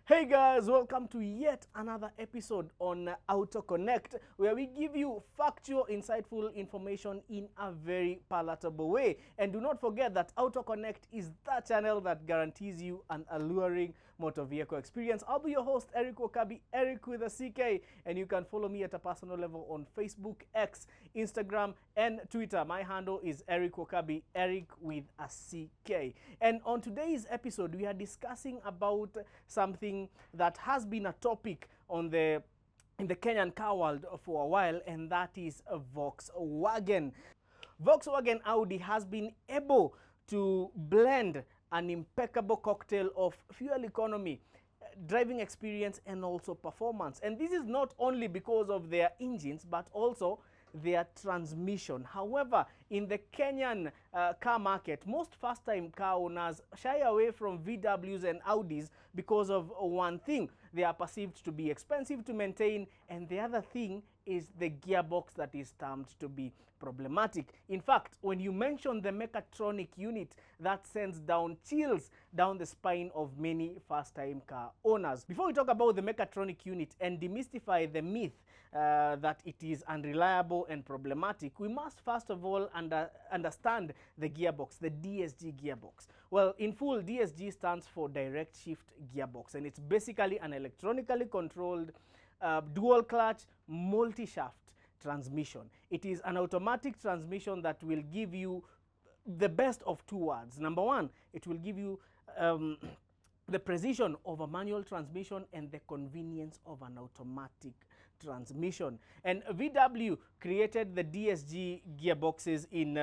Hey guys, welcome to yet another episode on Auto Connect, where we give you factual, insightful information in a very palatable way. And do not forget that Auto Connect is the channel that guarantees you an alluring motor vehicle experience. I'll be your host, Eric Wakabi, Eric with a CK, and you can follow me at a personal level on Facebook, X, Instagram, and Twitter. My handle is Eric Wakabi, Eric with a CK. And on today's episode, we are discussing about something that has been a topic in the Kenyan car world for a while, and that is Volkswagen. Volkswagen Audi has been able to blend an impeccable cocktail of fuel economy, driving experience, and also performance. And this is not only because of their engines, but also their transmission. However, in the Kenyan car market, most first-time car owners shy away from VWs and Audis because of one thing: they are perceived to be expensive to maintain, and the other thing is the gearbox that is termed to be problematic. In fact, when you mention the Mechatronic unit, that sends down chills down the spine of many first-time car owners. Before we talk about the Mechatronic unit and demystify the myth that it is unreliable and problematic, we must first of all understand the gearbox, the DSG gearbox. Well, in full, DSG stands for direct shift gearbox, and it's basically an electronically controlled dual clutch multi-shaft transmission. It is an automatic transmission that will give you the best of two worlds. Number one, it will give you the precision of a manual transmission and the convenience of an automatic transmission. And VW created the DSG gearboxes in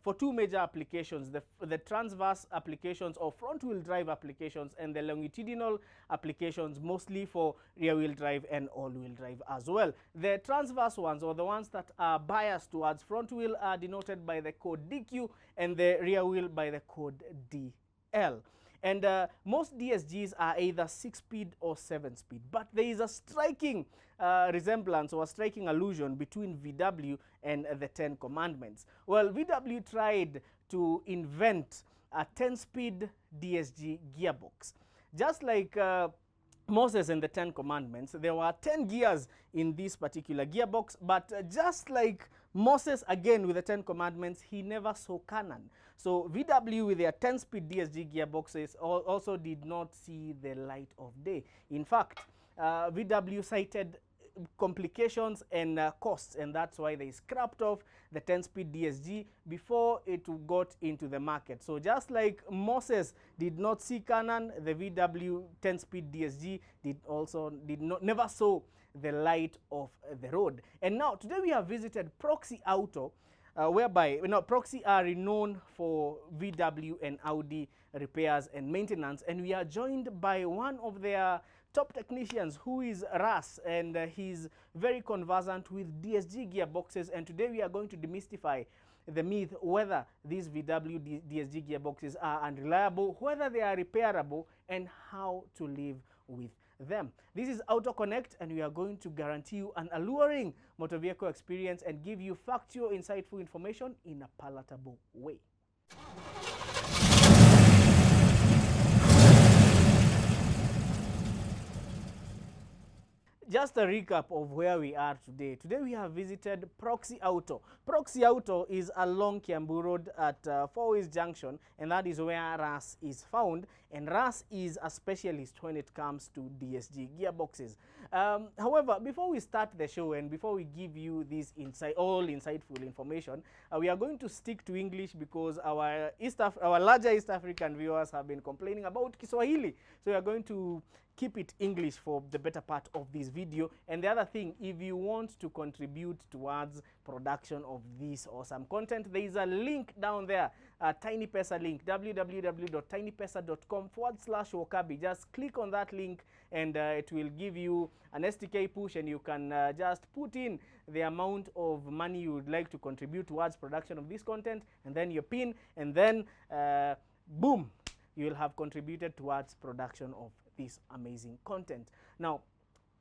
for two major applications: the transverse applications or front-wheel drive applications, and the longitudinal applications, mostly for rear-wheel drive and all-wheel drive as well. The transverse ones, or the ones that are biased towards front-wheel, are denoted by the code DQ, and the rear-wheel by the code DL. And most DSGs are either 6-speed or 7-speed, but there is a striking resemblance or a striking allusion between VW and the 10 Commandments. Well, VW tried to invent a 10-speed DSG gearbox. Just like Moses and the 10 Commandments, there were 10 gears in this particular gearbox, but just like Moses, again with the 10 Commandments, he never saw Canaan. So VW with their 10-speed DSG gearboxes also did not see the light of day. In fact, VW cited complications and costs, and that's why they scrapped off the 10-speed DSG before it got into the market. So just like Moses did not see Canaan, the VW 10-speed DSG never saw the light of the road. And now today we have visited Proxy Auto, whereby Proxy are renowned for VW and Audi repairs and maintenance, and we are joined by one of their top technicians, who is Ras, and he's very conversant with DSG gearboxes. And today we are going to demystify the myth whether these VW DSG gearboxes are unreliable, whether they are repairable, and how to live with them. This is Auto Connect, and we are going to guarantee you an alluring motor vehicle experience and give you factual, insightful information in a palatable way. Just a recap of where we are today. Today we have visited Proxy Auto. Proxy Auto is along Kiambu Road at Four Ways Junction, and that is where Ras is found. And Ras is a specialist when it comes to DSG gearboxes. However, before we start the show and before we give you this insightful information, we are going to stick to English because our larger East African viewers have been complaining about Kiswahili. So we are going to keep it English for the better part of this video. And the other thing, if you want to contribute towards production of this awesome content, there is a link down there, a Tiny Pesa link, www.tinypesa.com/Wakabi. Just click on that link and it will give you an STK push, and you can just put in the amount of money you would like to contribute towards production of this content, and then your PIN, and then boom, you will have contributed towards production of this amazing content. Now,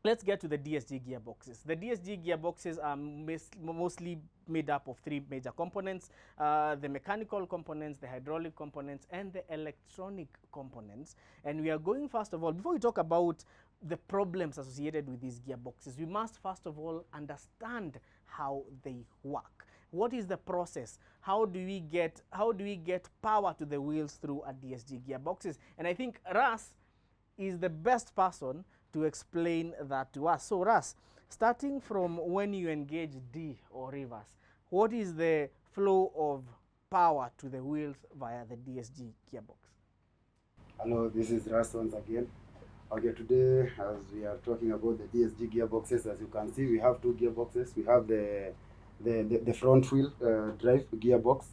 let's get to the DSG gearboxes. The DSG gearboxes are mostly made up of three major components: the mechanical components, the hydraulic components, and the electronic components. And we are going, first of all, before we talk about the problems associated with these gearboxes, we must first of all understand how they work. What is the process? How do we get power to the wheels through a DSG gearboxes? And I think Ras is the best person to explain that to us. So Ras, starting from when you engage D or reverse, what is the flow of power to the wheels via the DSG gearbox? Hello, this is Ras once again. Okay, today as we are talking about the DSG gearboxes, as you can see, we have two gearboxes. We have the front wheel drive gearbox,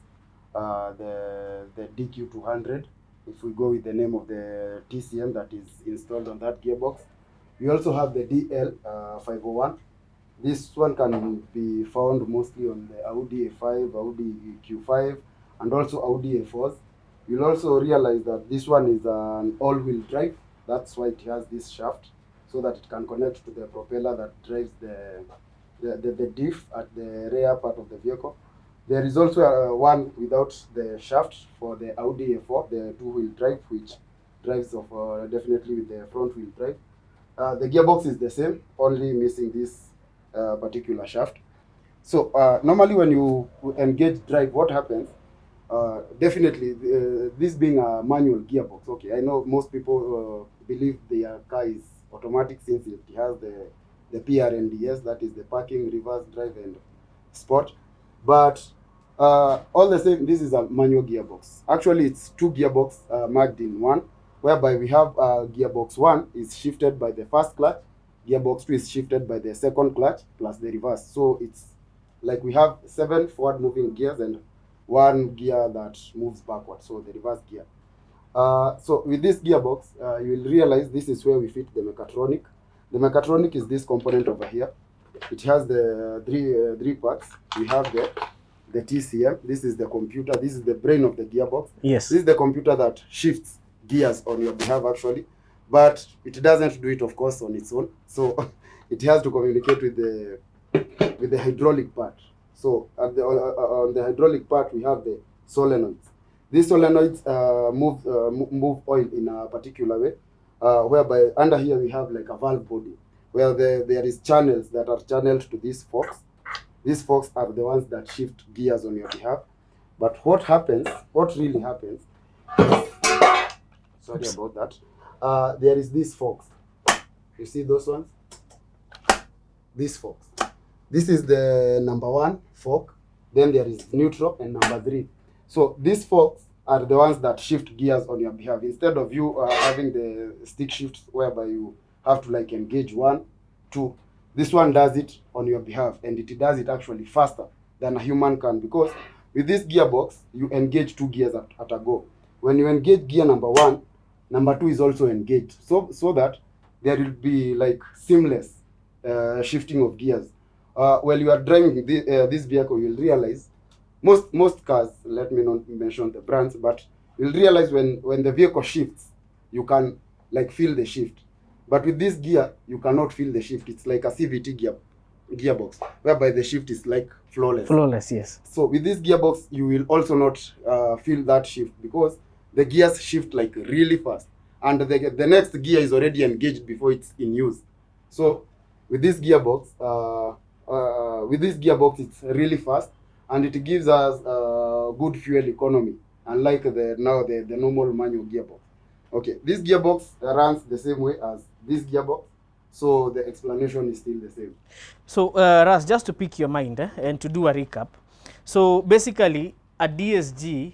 the DQ200, if we go with the name of the TCM that is installed on that gearbox. We also have the DL501. This one can be found mostly on the Audi A5, Audi Q5, and also Audi A4s. You'll also realize that this one is an all-wheel drive. That's why it has this shaft, so that it can connect to the propeller that drives the diff at the rear part of the vehicle. There is also one without the shaft for the Audi A4, the two-wheel drive, which drives definitely with the front-wheel drive. The gearbox is the same, only missing this particular shaft. So normally when you engage drive, what happens? Definitely, this being a manual gearbox, okay, I know most people believe their car is automatic since it has the PRNDS, that is the parking, reverse, drive, and sport. But all the same, this is a manual gearbox. Actually, it's two gearbox merged in one, whereby we have gearbox 1 is shifted by the first clutch, gearbox 2 is shifted by the second clutch, plus the reverse. So it's like we have 7 forward moving gears and 1 gear that moves backwards, so the reverse gear. So with this gearbox, you will realize this is where we fit the Mechatronic. The Mechatronic is this component over here. It has the three parts. We have the TCM. This is the computer. This is the brain of the gearbox. Yes. This is the computer that shifts gears on your behalf actually, but it doesn't do it, of course, on its own. So it has to communicate with the hydraulic part. So at on the hydraulic part, we have the solenoids. These solenoids move oil in a particular way, whereby under here we have like a valve body, where there is channels that are channeled to these forks. These forks are the ones that shift gears on your behalf. But what really happens, sorry about that, there is these forks. You see those ones? These forks. This is the number 1 fork. Then there is neutral and number 3. So these forks are the ones that shift gears on your behalf. Instead of you having the stick shifts whereby you have to like engage 1, 2, this one does it on your behalf, and it does it actually faster than a human can, because with this gearbox, you engage 2 gears at a go. When you engage gear number 1, number 2 is also engaged, so that there will be like seamless shifting of gears. While you are driving this vehicle, you'll realize most cars, let me not mention the brands, but you'll realize when the vehicle shifts, you can like feel the shift. But with this gear, you cannot feel the shift. It's like a CVT gearbox, whereby the shift is like flawless. Flawless, yes. So with this gearbox, you will also not feel that shift, because the gears shift like really fast, and the next gear is already engaged before it's in use. So with this gearbox, it's really fast, and it gives us good fuel economy, unlike the normal manual gearbox. Okay, this gearbox runs the same way as this gearbox, so the explanation is still the same. So Ras, just to pick your mind and to do a recap, so basically a DSG,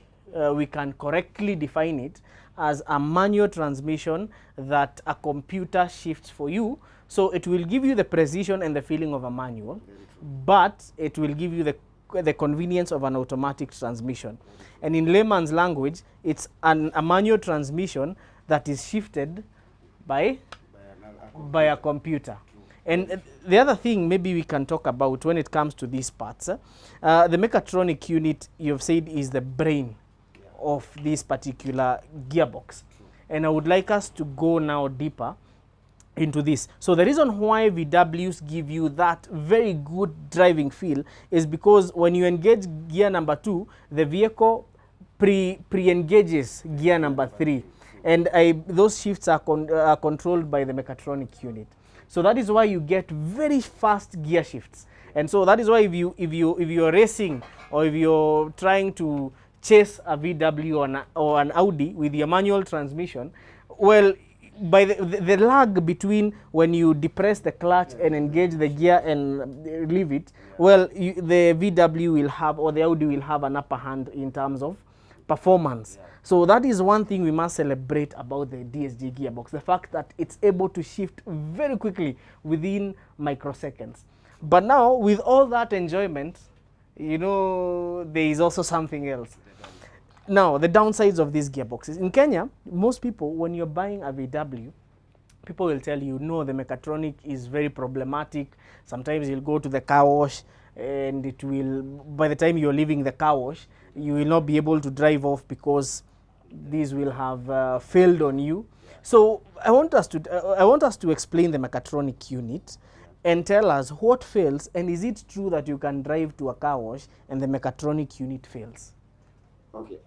we can correctly define it as a manual transmission that a computer shifts for you. So it will give you the precision and the feeling of a manual, but it will give you the convenience of an automatic transmission. And in layman's language, it's a manual transmission that is shifted by a computer. And the other thing maybe we can talk about when it comes to these parts, the Mechatronic unit, you've said, is the brain of this particular gearbox. And I would like us to go now deeper into this. So the reason why VWs give you that very good driving feel is because when you engage gear number 2, the vehicle pre-engages gear number 3, and those shifts are controlled by the mechatronic unit. So that is why you get very fast gear shifts. And so that is why if you're racing, or if you're trying to chase a VW or an Audi with your manual transmission, well, by the lag between when you depress the clutch and engage the gear and leave it, well, the VW will have, or the Audi will have, an upper hand in terms of performance. So that is one thing we must celebrate about the DSG gearbox, the fact that it's able to shift very quickly within microseconds. But now, with all that enjoyment, you know, there is also something else. Now, the downsides of these gearboxes. In Kenya, most people, when you're buying a VW, people will tell you, no, the mechatronic is very problematic. Sometimes you'll go to the car wash, and it will, by the time you're leaving the car wash, you will not be able to drive off because these will have failed on you. So I want us to explain the mechatronic unit and tell us what fails, and is it true that you can drive to a car wash and the mechatronic unit fails? Okay.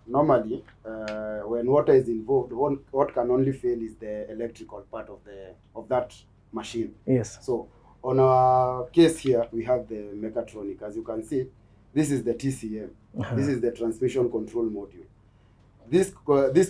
Normally, when water is involved, what can only fail is the electrical part of that machine. Yes. So on our case here, we have the mechatronic. As you can see, this is the TCM. This is the transmission control module. This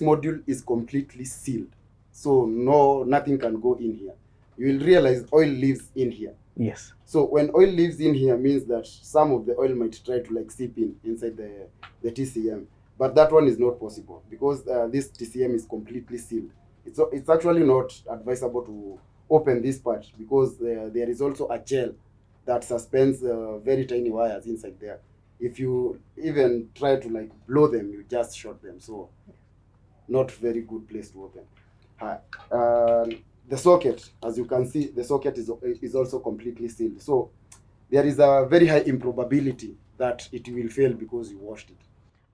module is completely sealed, so nothing can go in here. You will realize oil leaves in here. Yes. So when oil leaves in here, means that some of the oil might try to like seep inside the TCM, but that one is not possible because this TCM is completely sealed. It's actually not advisable to open this part because there is also a gel that suspends very tiny wires inside there. If you even try to like blow them, you just short them. So not very good place to open. The socket, as you can see, the socket is also completely sealed. So there is a very high improbability that it will fail because you washed it.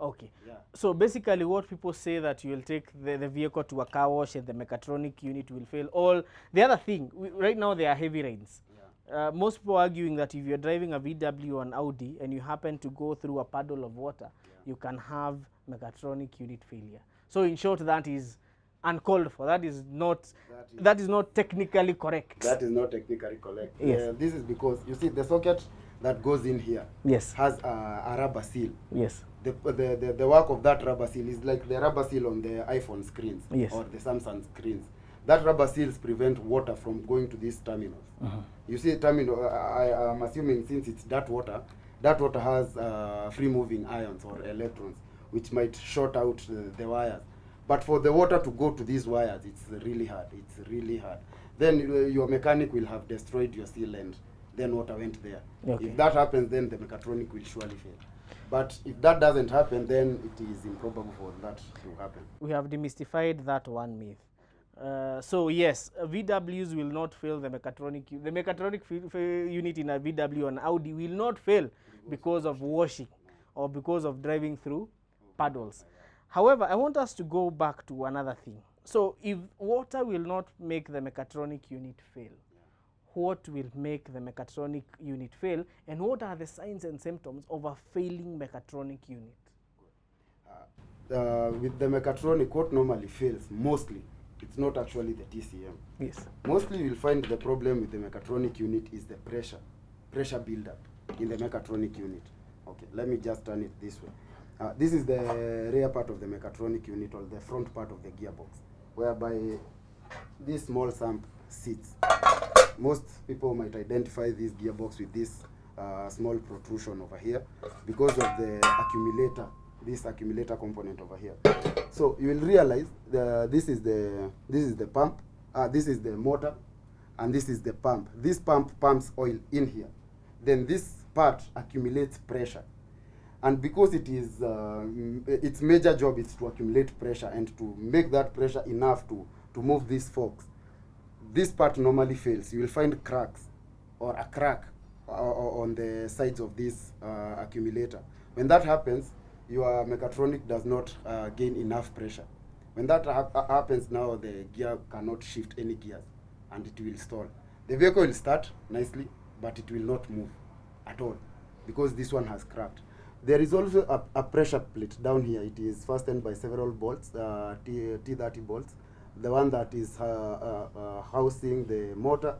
Okay. Yeah. So basically what people say, that you will take the vehicle to a car wash and the mechatronic unit will fail. The other thing, right now there are heavy rains. Yeah. Most people are arguing that if you're driving a VW or an Audi and you happen to go through a puddle of water, you can have mechatronic unit failure. So in short, that is uncalled for. That is not technically correct. That is not technically correct. Yes. This is because you see the socket that goes in here, yes, has a rubber seal. Yes. The work of that rubber seal is like the rubber seal on the iPhone screens, yes, or the Samsung screens. That rubber seals prevent water from going to these terminals. You see, terminal. I am assuming since it's that water has free moving ions or electrons, which might short out the wires. But for the water to go to these wires, it's really hard. It's really hard. Then your mechanic will have destroyed your seal, and then water went there. Okay. If that happens, then the mechatronic will surely fail. But if that doesn't happen, then it is improbable for that to happen. We have demystified that one myth. So yes, VWs will not fail the mechatronic. The mechatronic unit in a VW and Audi will not fail because of washing or because of driving through puddles. However, I want us to go back to another thing. So if water will not make the mechatronic unit fail, what will make the mechatronic unit fail, and what are the signs and symptoms of a failing mechatronic unit? With the mechatronic, what normally fails, mostly, it's not actually the TCM. Yes. Mostly you'll find the problem with the mechatronic unit is the pressure buildup in the mechatronic unit. Okay, let me just turn it this way. This is the rear part of the mechatronic unit, or the front part of the gearbox, whereby this small sump sits. Most people might identify this gearbox with this small protrusion over here because of the accumulator, this accumulator component over here. So you will realize this is the pump, this is the motor, and this is the pump. This pump pumps oil in here. Then this part accumulates pressure. And because it is its major job is to accumulate pressure and to make that pressure enough to move these forks, this part normally fails. You will find cracks or a crack on the sides of this accumulator. When that happens, your mechatronic does not gain enough pressure. When that happens now, the gear cannot shift any gears and it will stall. The vehicle will start nicely, but it will not move at all because this one has cracked. There is also a pressure plate down here. It is fastened by several bolts, T30 bolts. The one that is housing the motor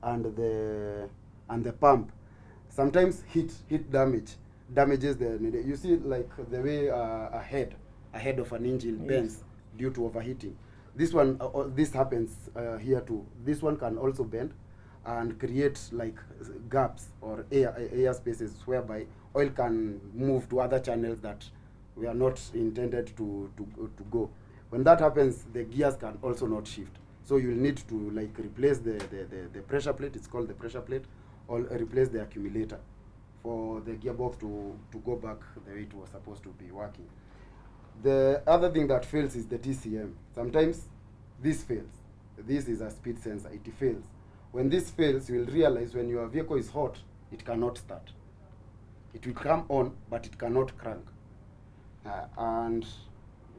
and the pump. Sometimes heat damages the. You see, like the way a head of an engine bends due to overheating. This one, this happens here too. This one can also bend and create like gaps or air spaces whereby oil can move to other channels that we are not intended to go. When that happens, the gears can also not shift. So you'll need to like replace the pressure plate. It's called the pressure plate, or replace the accumulator for the gearbox to go back the way it was supposed to be working. The other thing that fails is the TCM. Sometimes this fails. This is a speed sensor. It fails. When this fails, you will realize when your vehicle is hot, it cannot start. It will come on, but it cannot crank. And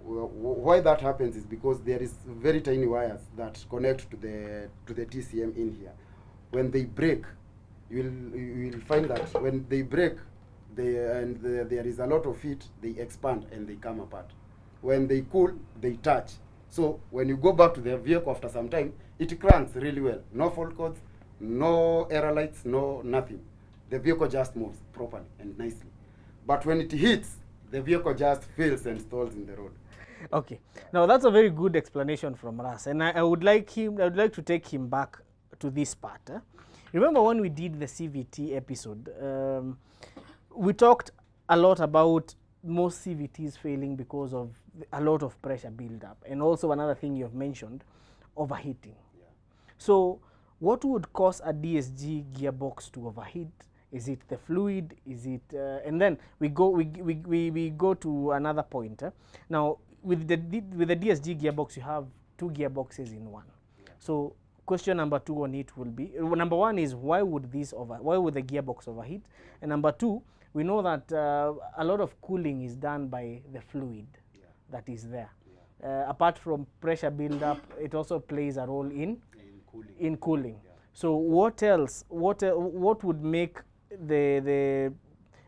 why that happens is because there is very tiny wires that connect to the TCM in here. When they break, you will find that when they break, there is a lot of heat, they expand and they come apart. When they cool, they touch. So when you go back to the vehicle after some time, it cranks really well. No fault codes, no error lights, no nothing. The vehicle just moves properly and nicely. But when it hits, the vehicle just fails and stalls in the road. Okay. Now that's a very good explanation from Ras, and I would like to take him back to this part. Remember when we did the CVT episode, we talked a lot about most CVTs failing because of a lot of pressure build-up, and also another thing you've mentioned, overheating. Yeah. So what would cause a DSG gearbox to overheat? Is it the fluid? Is it and then we go to another point. Now with the DSG gearbox, you have two gearboxes in one. Yeah. So question number 2 on it will be, number 1 is why would the gearbox overheat? And number 2, we know that a lot of cooling is done by the fluid that is there. Yeah. Apart from pressure build-up, it also plays a role in cooling. Yeah. So what else? What would make the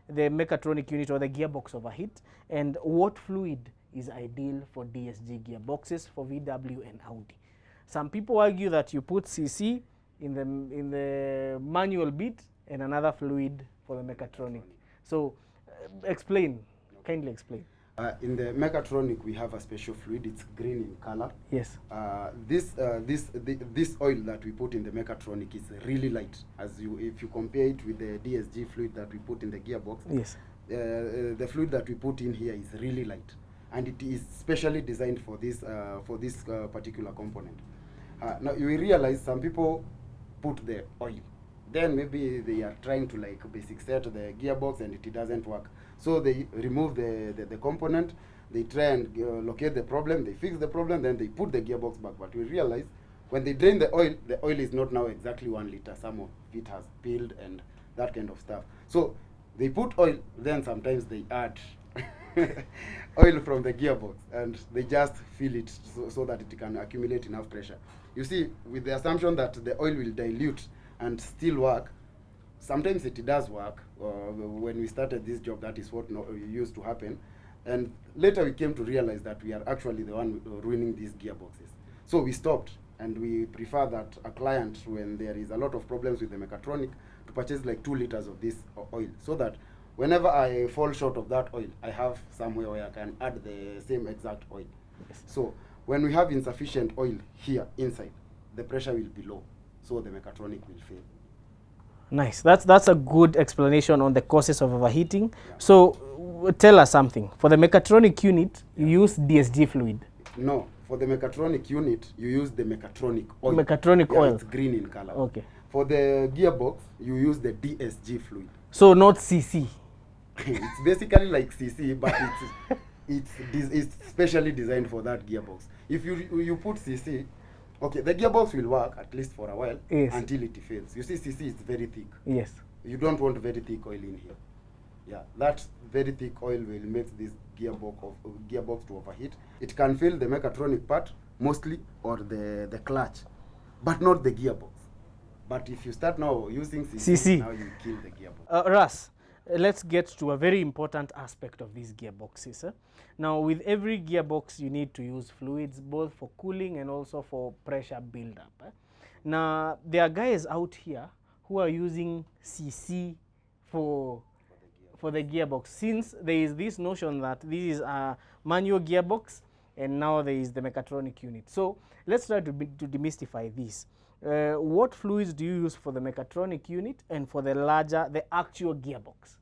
mechatronic unit or the gearbox overheat? And what fluid is ideal for DSG gearboxes for VW and Audi? Some people argue that you put CC in the manual bit and another fluid for the mechatronic. So kindly explain. In the mechatronic, we have a special fluid. It's green in color. Yes. This oil that we put in the mechatronic is really light. If you compare it with the DSG fluid that we put in the gearbox, yes, the fluid that we put in here is really light, and it is specially designed for this particular component. Now you will realize some people put the oil, then maybe they are trying to like basic set the gearbox and it doesn't work. So they remove the component, they try and locate the problem, they fix the problem, then they put the gearbox back. But we realize when they drain the oil is not now exactly 1 liter. Some of it has peeled and that kind of stuff. So they put oil, then sometimes they add oil from the gearbox and they just fill it so that it can accumulate enough pressure. You see, with the assumption that the oil will dilute and still work, sometimes it does work. When we started this job, that is what used to happen. And later we came to realize that we are actually the one ruining these gearboxes. So we stopped, and we prefer that a client, when there is a lot of problems with the mechatronic, to purchase like 2 liters of this oil, so that whenever I fall short of that oil, I have somewhere where I can add the same exact oil. Yes. So when we have insufficient oil here inside, the pressure will be low, so the mechatronic will fail. Nice. That's a good explanation on the causes of overheating. Yeah. So tell us something. For the mechatronic unit, you use DSG fluid. No, for the mechatronic unit, you use the mechatronic oil. Mechatronic oil. It's green in color. Okay. For the gearbox, you use the DSG fluid. So not CC. It's basically like CC, but it's specially designed for that gearbox. If you put CC, okay, the gearbox will work at least for a while, yes, until it fails. You see, CC is very thick. Yes. You don't want very thick oil in here. Yeah, that very thick oil will make this gearbox to overheat. It can fail the mechatronic part mostly, or the clutch, but not the gearbox. But if you start now using CC, now you kill the gearbox. Russ, let's get to a very important aspect of these gearboxes. Now, with every gearbox, you need to use fluids, both for cooling and also for pressure buildup. Now, there are guys out here who are using CC for the gearbox, since there is this notion that this is a manual gearbox and now there is the mechatronic unit. So let's try to demystify this. What fluids do you use for the mechatronic unit and for the actual gearbox?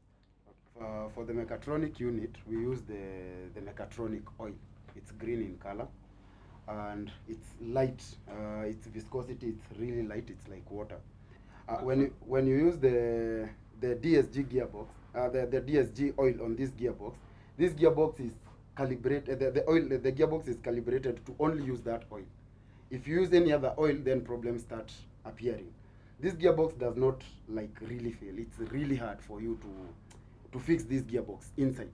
For the mechatronic unit, we use the mechatronic oil. It's green in color and it's light. Its viscosity, it's really light. It's like water. When you use the DSG gearbox, the DSG oil on this gearbox is calibrated. The gearbox is calibrated to only use that oil. If you use any other oil, then problems start appearing. This gearbox does not like really fail. It's really hard for you to fix this gearbox inside.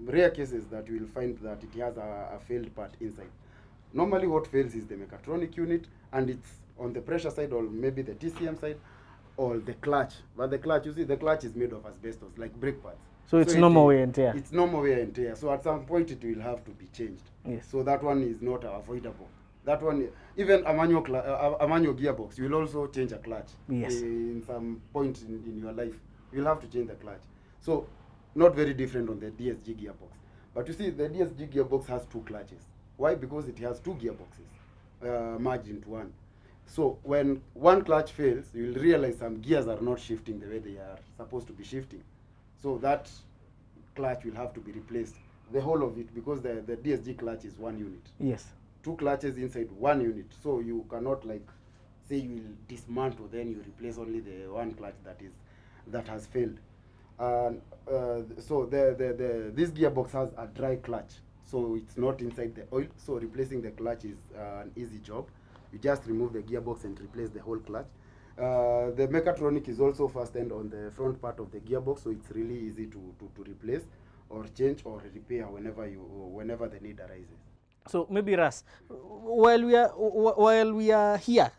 Rare cases that you will find that it has a failed part inside. Normally what fails is the mechatronic unit, and it's on the pressure side or maybe the TCM side or the clutch. But the clutch, you see, the clutch is made of asbestos, like brake pads. So it's normal wear and tear. It's normal wear and tear. So at some point it will have to be changed. Yes. So that one is not avoidable. That one, even a manual gearbox, you will also change a clutch. Yes. In some point in your life, you'll have to change the clutch. So not very different on the DSG gearbox. But you see, the DSG gearbox has two clutches. Why? Because it has two gearboxes merged into one. So when one clutch fails, you will realize some gears are not shifting the way they are supposed to be shifting. So that clutch will have to be replaced, the whole of it, because the DSG clutch is one unit. Yes. Two clutches inside one unit. So you cannot like say you will dismantle, then you replace only the one clutch that has failed. So this gearbox has a dry clutch, so it's not inside the oil. So replacing the clutch is an easy job. You just remove the gearbox and replace the whole clutch. The mechatronic is also fastened on the front part of the gearbox, so it's really easy to replace or change or repair whenever the need arises. So maybe Russ, while we are here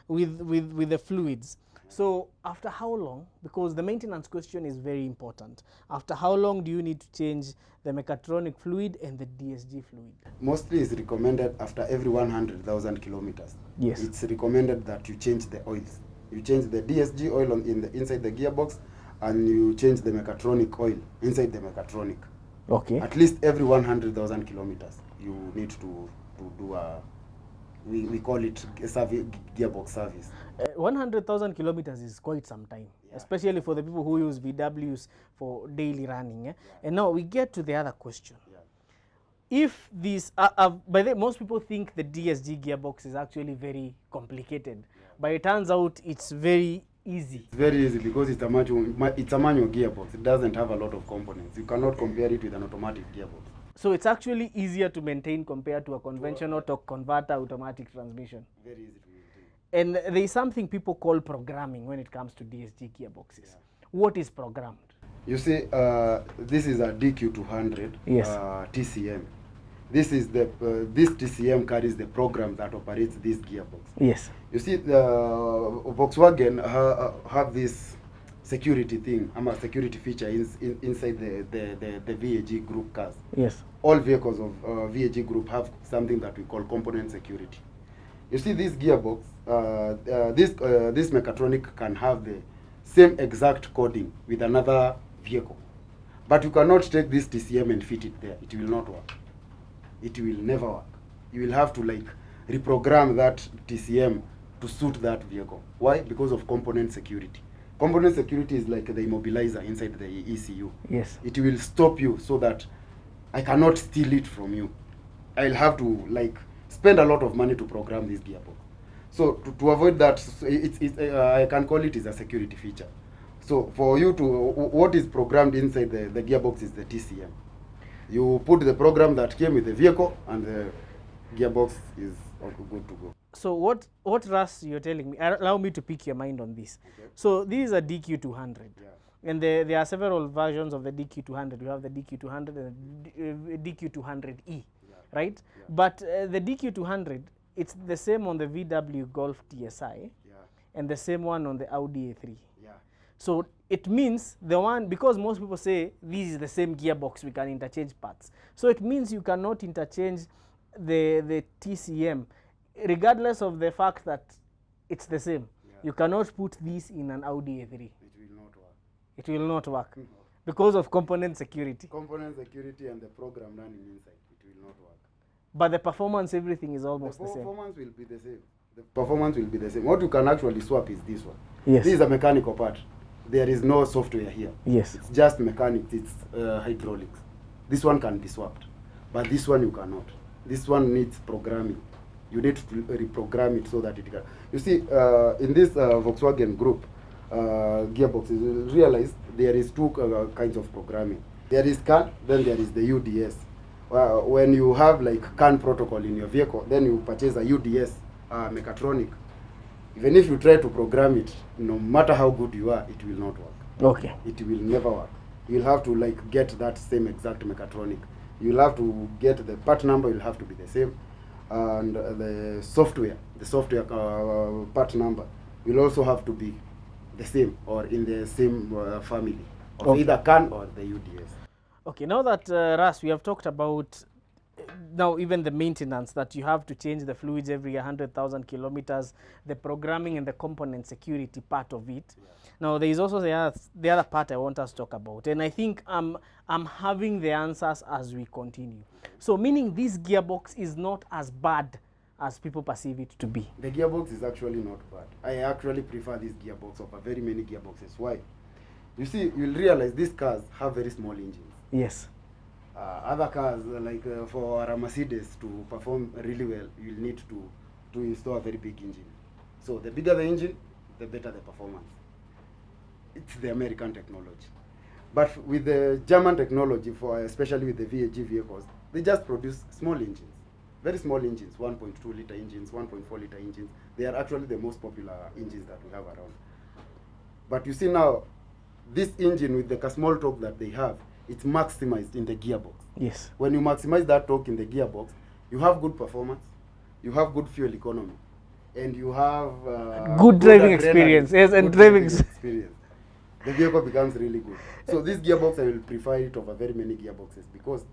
with the fluids, so after how long, because the maintenance question is very important, after how long do you need to change the mechatronic fluid and the DSG fluid? Mostly it's recommended after every 100,000 kilometers. Yes. It's recommended that you change the oils. You change the DSG oil inside the gearbox, and you change the mechatronic oil inside the mechatronic. Okay. At least every 100,000 kilometers, you need to do a, we call it a gearbox service. 100,000 kilometers is quite some time, Yeah. especially for the people who use VWs for daily running. Yeah. And now we get to the other question. Yeah. If these, by the way, most people think the DSG gearbox is actually very complicated, but it turns out it's very easy. It's very easy because it's a manual gearbox. It doesn't have a lot of components. You cannot compare it with an automatic gearbox. So it's actually easier to maintain compared to a conventional torque converter automatic transmission. Very easy to maintain. And there is something people call programming when it comes to DSG gearboxes. Yeah. What is programmed? You see, this is a DQ200 Yes. TCM. This is this TCM carries the program that operates this gearbox. Yes. You see, the Volkswagen have this security thing, security feature inside the VAG group cars. Yes. All vehicles of VAG group have something that we call component security. You see, this gearbox, this mechatronic can have the same exact coding with another vehicle, but you cannot take this TCM and fit it there. It will not work. It will never work. You will have to like reprogram that TCM to suit that vehicle. Why? Because of component security. Component security is like the immobilizer inside the ECU. Yes. It will stop you so that I cannot steal it from you. I'll have to like spend a lot of money to program this gearbox. So to avoid that, I can call it as a security feature. So for you to, what is programmed inside the gearbox is the TCM. You put the program that came with the vehicle and the gearbox is good to go. So what Russ you're telling me, allow me to pick your mind on this. Okay. So this is a DQ200. Yeah. And there are several versions of the DQ200. You have the DQ200 and the DQ200E, Yeah. right? Yeah. But the DQ200, it's the same on the VW Golf TSI Yeah. and the same one on the Audi A3. Yeah. So it means the one, because most people say this is the same gearbox, we can interchange parts. So it means you cannot interchange the TCM, regardless of the fact that it's the same. Yeah. You cannot put this in an Audi A3. It will not work. It will not work No. because of component security. Component security and the program running inside, it will not work. But the performance, everything is The almost the same. performance will be the same. The performance will be the same. What you can actually swap is this one. Yes. This is a mechanical part. There is no software here. Yes. It's just mechanics. It's hydraulics. This one can be swapped, but this one you cannot. This one needs programming. You need to reprogram it so that it can. You see, in this Volkswagen group gearboxes, you realize there is two kinds of programming. There is CAN, then there is the UDS. When you have like CAN protocol in your vehicle, then you purchase a UDS Mechatronic. Even if you try to program it, no matter how good you are, it will not work. Okay. It will never work. You'll have to like get that same exact Mechatronic. You'll have to get the part number, will have to be the same. And the software part number will also have to be the same or in the same family of Okay. either CAN or the UDS. Okay, now that Ras, we have talked about now even the maintenance, that you have to change the fluids every 100,000 kilometers, the programming and the component security part of it. Yeah. Now there is also the other part I want us to talk about, and I think I'm having the answers as we continue. So meaning this gearbox is not as bad as people perceive it to be. The gearbox is actually not bad. I actually prefer this gearbox over very many gearboxes. Why? You see, you'll realize these cars have very small engines. Yes. Other cars, like for a Mercedes to perform really well, you'll need to install a very big engine. So the bigger the engine, the better the performance. It's the American technology. But with the German technology, for especially with the VAG vehicles, they just produce small engines. Very small engines, 1.2 liter engines, 1.4 liter engines. They are actually the most popular engines that we have around. But you see now, this engine with the small torque that they have, it's maximized in the gearbox. Yes. When you maximize that torque in the gearbox, you have good performance, you have good fuel economy, and you have good driving adrenaline, experience. Yes, and good driving experience. The vehicle becomes really good. So this gearbox, I will prefer it over very many gearboxes because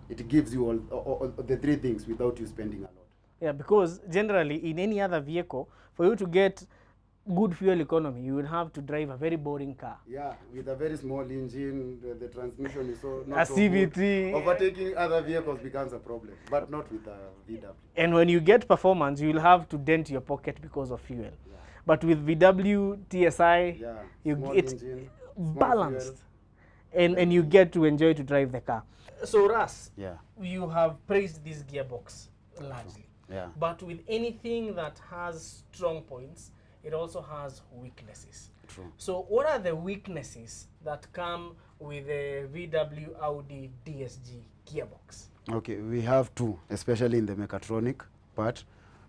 it gives you all the three things without you spending a lot. Yeah, because generally in any other vehicle, for you to get good fuel economy, you will have to drive a very boring car. Yeah, with a very small engine, the transmission is so not A so CVT. good. Overtaking other vehicles becomes a problem, but not with a VW. And when you get performance, you will have to dent your pocket because of fuel. Yeah. But with VW TSI, Yeah, you small it's engine, small balanced, fuel. and you get to enjoy to drive the car. So Ras, Yeah, you have praised this gearbox largely, yeah. but with anything that has strong points, it also has weaknesses. True. So what are the weaknesses that come with the VW Audi DSG gearbox? Okay, we have two, especially in the mechatronic part.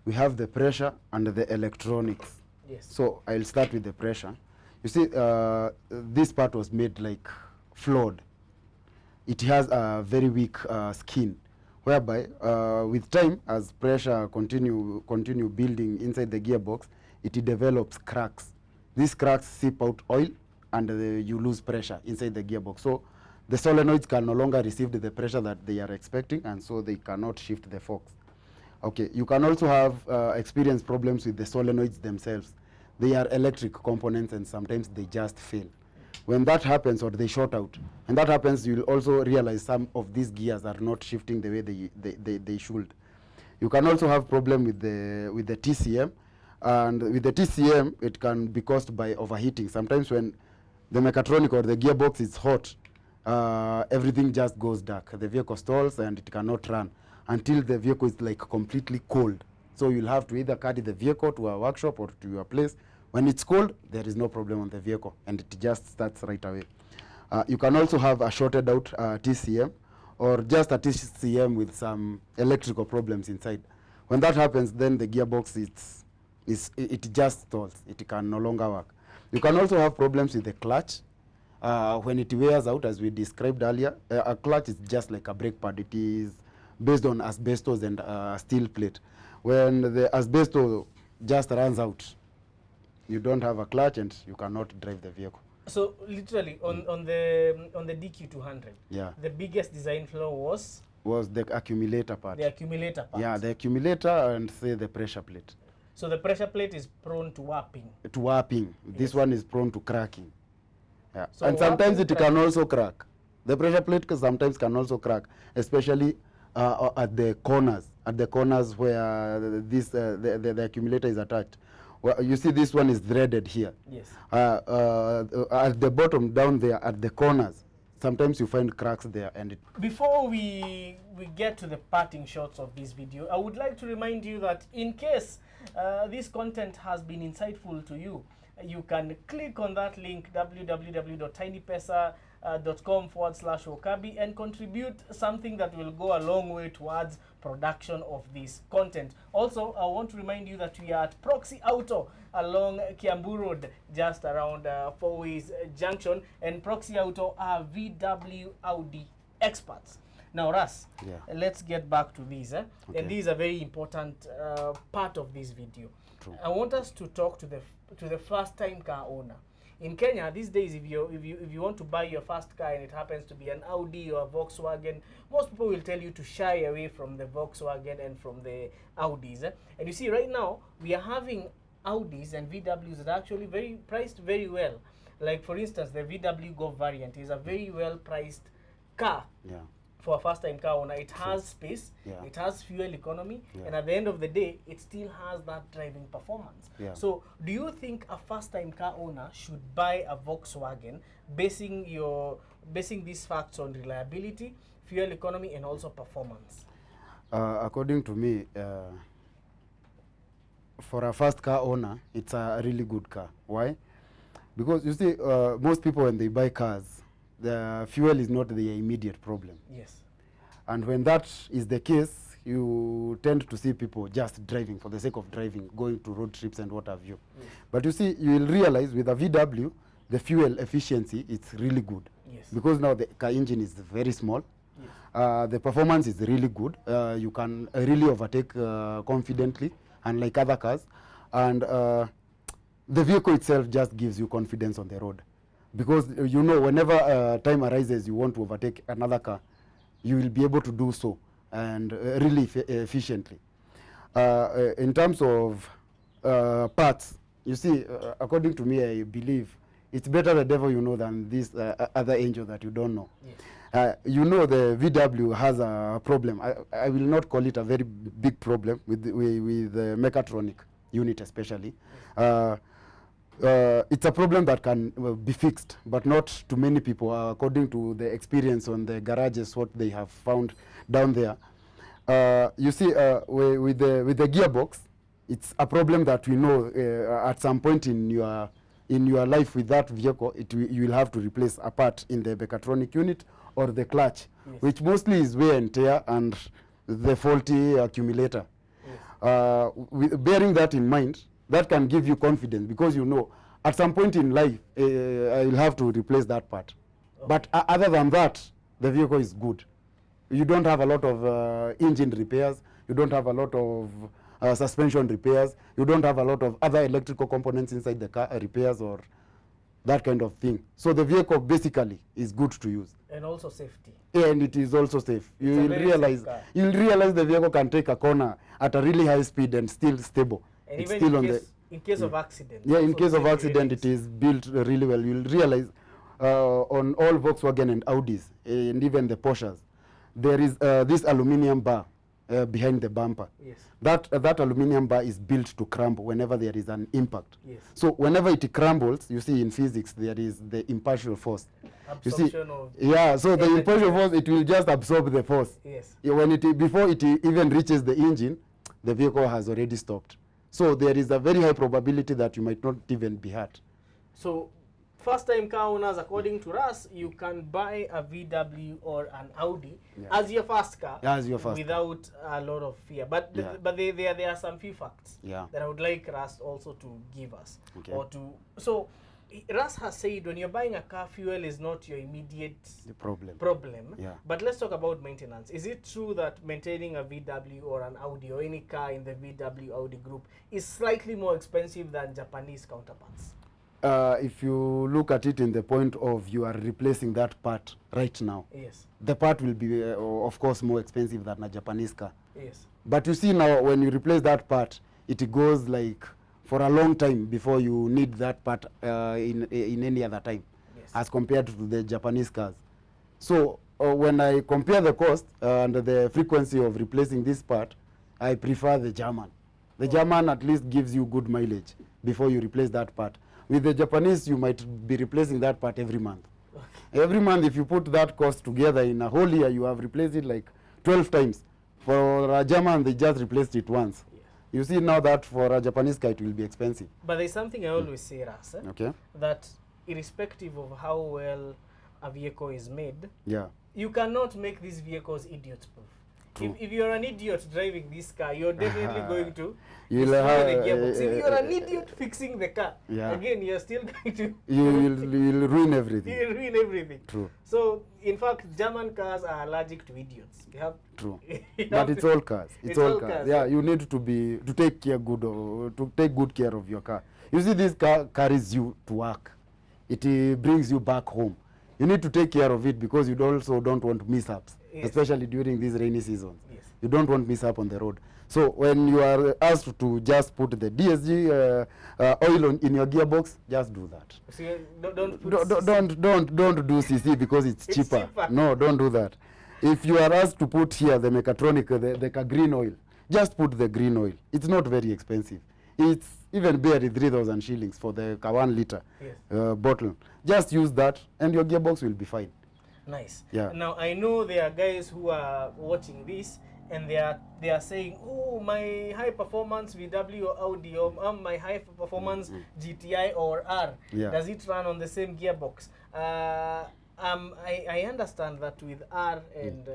We have the pressure and the electronics. Yes. So I'll start with the pressure. You see, this part was made like flawed. It has a very weak skin, whereby with time, as pressure continue building inside the gearbox, it develops cracks. These cracks seep out oil, and you lose pressure inside the gearbox. So the solenoids can no longer receive the pressure that they are expecting, and so they cannot shift the forks. Okay, you can also have experience problems with the solenoids themselves. They are electric components, and sometimes they just fail. When that happens, or they short out, and that happens, you'll also realize some of these gears are not shifting the way they should. You can also have problem with the TCM, and with the TCM, it can be caused by overheating. Sometimes when the mechatronic or the gearbox is hot, everything just goes dark. The vehicle stalls and it cannot run until the vehicle is like completely cold. So you'll have to either carry the vehicle to a workshop or to your place. When it's cold, there is no problem on the vehicle and it just starts right away. You can also have a shorted out TCM or just a TCM with some electrical problems inside. When that happens, then the gearbox it just stalls. It can no longer work. You can also have problems with the clutch. when it wears out, as we described earlier, a clutch is just like a brake pad. It is based on asbestos and steel plate. When the asbestos just runs out, you don't have a clutch and you cannot drive the vehicle. So literally on the DQ200, Yeah, the biggest design flaw was the accumulator part. the accumulator part. Yeah, the accumulator and say the pressure plate. So the pressure plate is prone to warping. To warping. This one is prone to cracking. Yeah. So and sometimes warping it can also crack. The pressure plate sometimes can also crack, especially at the corners. At the corners where the accumulator is attached. Well, you see this one is threaded here. Yes. At the bottom down there at the corners, sometimes you find cracks there. And before we get to the parting shots of this video, I would like to remind you that in case this content has been insightful to you, you can click on that link, www.tinypesa.com/Wakabi, and contribute something that will go a long way towards production of this content. Also, I want to remind you that we are at Proxy Auto along Kiambu Road, just around Four Ways Junction, and Proxy Auto are VW Audi experts. Now, Ras, let's get back to these. Okay. And these are a very important part of this video. True. I want us to talk to the first-time car owner. In Kenya these days, if you want to buy your first car and it happens to be an Audi or a Volkswagen, most people will tell you to shy away from the Volkswagen and from the Audis. And you see, right now we are having Audis and VWs that are actually priced very well. Like for instance, the VW Golf variant is a very well priced car. Yeah. For a first-time car owner, it has space, it has fuel economy, and at the end of the day, it still has that driving performance. Yeah. So, do you think a first-time car owner should buy a Volkswagen, basing these facts on reliability, fuel economy, and also performance? According to me, for a first car owner, it's a really good car. Why? Because you see, most people when they buy cars, the fuel is not the immediate problem. Yes. And when that is the case, you tend to see people just driving for the sake of driving, going to road trips and what have you. Yes. But you see, you will realize with a VW, the fuel efficiency is really good. Yes. Because now the car engine is very small. Yes. The performance is really good. You can really overtake confidently, unlike other cars. And the vehicle itself just gives you confidence on the road. Because you know, whenever time arises you want to overtake another car, you will be able to do so, and really efficiently. In terms of parts, you see, according to me, I believe it's better the devil you know than this other angel that you don't know. Yes. You know, the VW has a problem. I will not call it a very big problem with the Mechatronic unit especially. Yes. It's a problem that can be fixed, but not to many people, according to the experience on the garages, what they have found down there. You see, with the gearbox, it's a problem that we know at some point in your life with that vehicle, you will have to replace a part in the Mechatronic unit or the clutch, yes, which mostly is wear and tear and the faulty accumulator. Yes. Bearing that in mind, that can give you confidence, because you know at some point in life I will have to replace that part. Okay. But other than that, the vehicle is good. You don't have a lot of engine repairs, you don't have a lot of suspension repairs, you don't have a lot of other electrical components inside the car repairs or that kind of thing. So the vehicle basically is good to use. And also safety. And it is also safe. You will realize the vehicle can take a corner at a really high speed and still stable. And it's even still in case of accident. Yeah, in case of accident, it is built really well. You'll realize on all Volkswagen and Audis, and even the Porsches, there is this aluminium bar behind the bumper. Yes. That aluminium bar is built to crumble whenever there is an impact. Yes. So whenever it crumbles, you see in physics there is the impartial force. Absorption, you see, so the impartial force, it will just absorb the force. Yes. When before it even reaches the engine, the vehicle has already stopped. So there is a very high probability that you might not even be hurt. So first-time car owners, according to us, you can buy a VW or an Audi as your first car, without a lot of fear. But there are some few facts that I would like Russ also to give us. Okay. So Ras has said when you're buying a car, fuel is not your immediate The problem. Yeah. But let's talk about maintenance. Is it true that maintaining a VW or an Audi or any car in the VW Audi group is slightly more expensive than Japanese counterparts? If you look at it in the point of you are replacing that part right now, Yes. the part will be, of course, more expensive than a Japanese car. Yes. But you see now, when you replace that part, it goes like for a long time before you need that part in any other time, Yes. as compared to the Japanese cars. So when I compare the cost and the frequency of replacing this part, I prefer the German. The German at least gives you good mileage before you replace that part. With the Japanese, you might be replacing that part every month. Okay. Every month, if you put that cost together in a whole year, you have replaced it like 12 times. For a German, they just replaced it once. Yes. You see now that for a Japanese car, it will be expensive. But there's something I always say, Ras, okay, that irrespective of how well a vehicle is made, yeah, you cannot make these vehicles idiot-proof. If you're an idiot driving this car, you're definitely going to destroy the gearbox. If you're an idiot fixing the car, yeah, again, you're still going to... You'll ruin everything. You'll ruin everything. True. So, in fact, German cars are allergic to idiots. You have True. But it's all cars. It's all cars. Yeah, you need to take good care of your car. You see, this car carries you to work. It brings you back home. You need to take care of it because you also don't want mishaps. Yes. Especially during these rainy seasons. Yes. You don't want mishap on the road. So when you are asked to just put the DSG oil in your gearbox, just do that. So don't do CC because it's cheaper. No, don't do that. If you are asked to put here the Mechatronic, the green oil, just put the green oil. It's not very expensive. It's even barely 3,000 shillings for the 1 liter bottle. Just use that and your gearbox will be fine. Nice. Yeah. Now I know there are guys who are watching this and they are saying, oh, my high performance VW or Audi or my high performance GTI or R, does it run on the same gearbox? I understand that with R and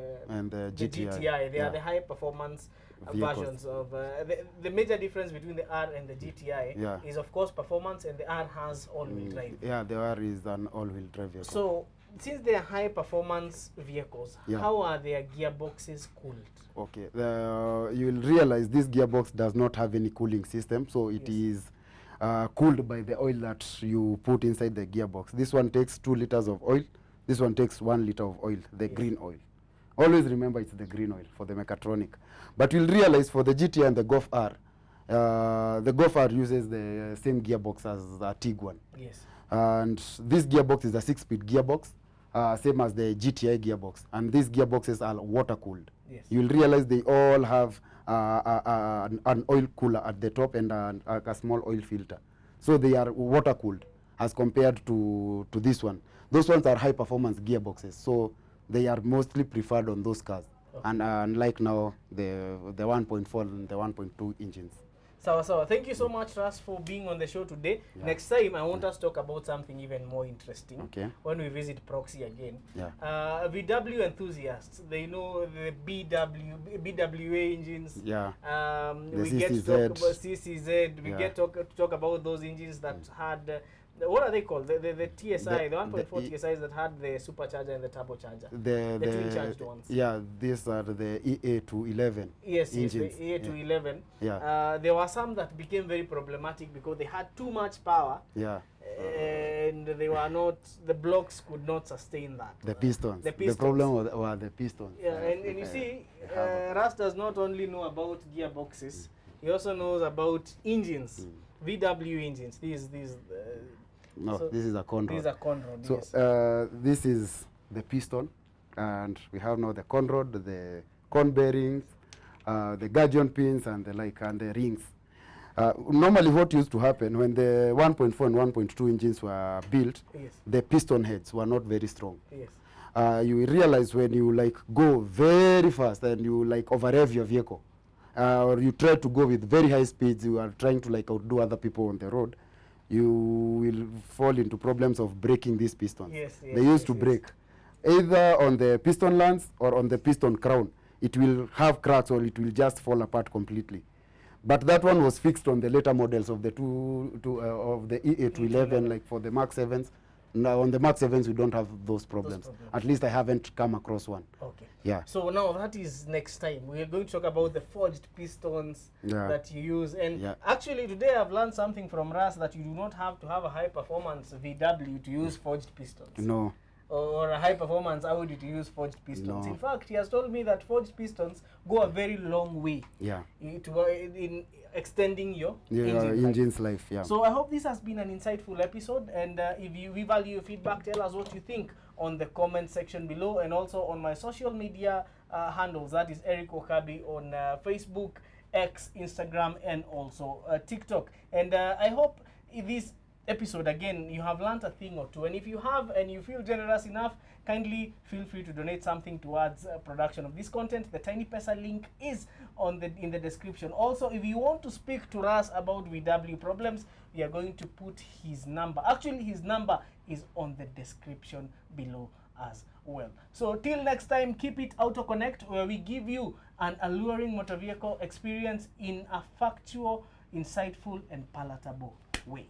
the GTI, they are the high performance versions of the major difference between the R and the GTI is of course performance, and the R has all-wheel drive. Yeah, the R is an all-wheel drive vehicle. So since they are high performance vehicles, how are their gearboxes cooled? Okay, you will realize this gearbox does not have any cooling system, so it is cooled by the oil that you put inside the gearbox. This one takes 2 liters of oil. This one takes 1 liter of oil, the green oil. Always remember it's the green oil for the Mechatronic. But you'll realize for the GTI and the Golf R, the Golf R uses the same gearbox as the Tiguan. Yes. And this gearbox is a 6-speed gearbox, same as the GTI gearbox. And these gearboxes are water cooled. Yes. You'll realize they all have an oil cooler at the top and a small oil filter. So they are water cooled as compared to this one. Those ones are high performance gearboxes, so they are mostly preferred on those cars. Okay. And unlike now, the 1.4 and the 1.2 engines. Sawa. Thank you so much, Ras, for being on the show today. Yeah. Next time, I want us to talk about something even more interesting. Okay. When we visit Proxy again. Yeah. VW enthusiasts, they know the BWA engines. Yeah. We get to talk about CCZ. We get to talk about those engines that had... what are they called? The TSI, the 1.4 TSIs that had the supercharger and the turbocharger. The twin-charged ones. Yeah, these are the EA to 11 engines. Yes, the EA to 11. Yeah. There were some that became very problematic because they had too much power. Yeah. And they were not, the blocks could not sustain that. The pistons. The problem were the pistons. Yeah, and you see, Ras does not only know about gearboxes, he also knows about engines. VW engines. This is a conrod. This is a conrod. So yes. This is the piston, and we have now the conrod, the con bearings, the gudgeon pins, and the like, and the rings. Normally, what used to happen when the 1.4 and 1.2 engines were built, the piston heads were not very strong. Yes. You realize when you like go very fast and you like over-rev your vehicle, or you try to go with very high speeds, you are trying to like outdo other people on the road, you will fall into problems of breaking these pistons. They used to break either on the piston lands or on the piston crown. It will have cracks or it will just fall apart completely. But that one was fixed on the later models of the of the E8 to 11, like for the Mark 7s. Now on the Mark 7s, we don't have those problems. At least I haven't come across one. Okay. Yeah. So now that is next time. We are going to talk about the forged pistons that you use. And actually today I've learned something from Ras, that you do not have to have a high performance VW to use forged pistons. No. Or a high performance Audi to use forged pistons. No. In fact, he has told me that forged pistons go a very long way in extending your engine's life. Yeah. So I hope this has been an insightful episode, and if we value your feedback, tell us what you think on the comment section below, and also on my social media handles, that is Eric Okabi on Facebook, X, Instagram, and also TikTok. And I hope this episode, again, you have learned a thing or two, and if you have and you feel generous enough, kindly feel free to donate something towards production of this content. The Tiny Pesa link is in the description. Also, if you want to speak to us about VW problems, we are going to put his number. Actually, his number is on the description below as well. So till next time, keep it Auto Connect, where we give you an alluring motor vehicle experience in a factual, insightful, and palatable way.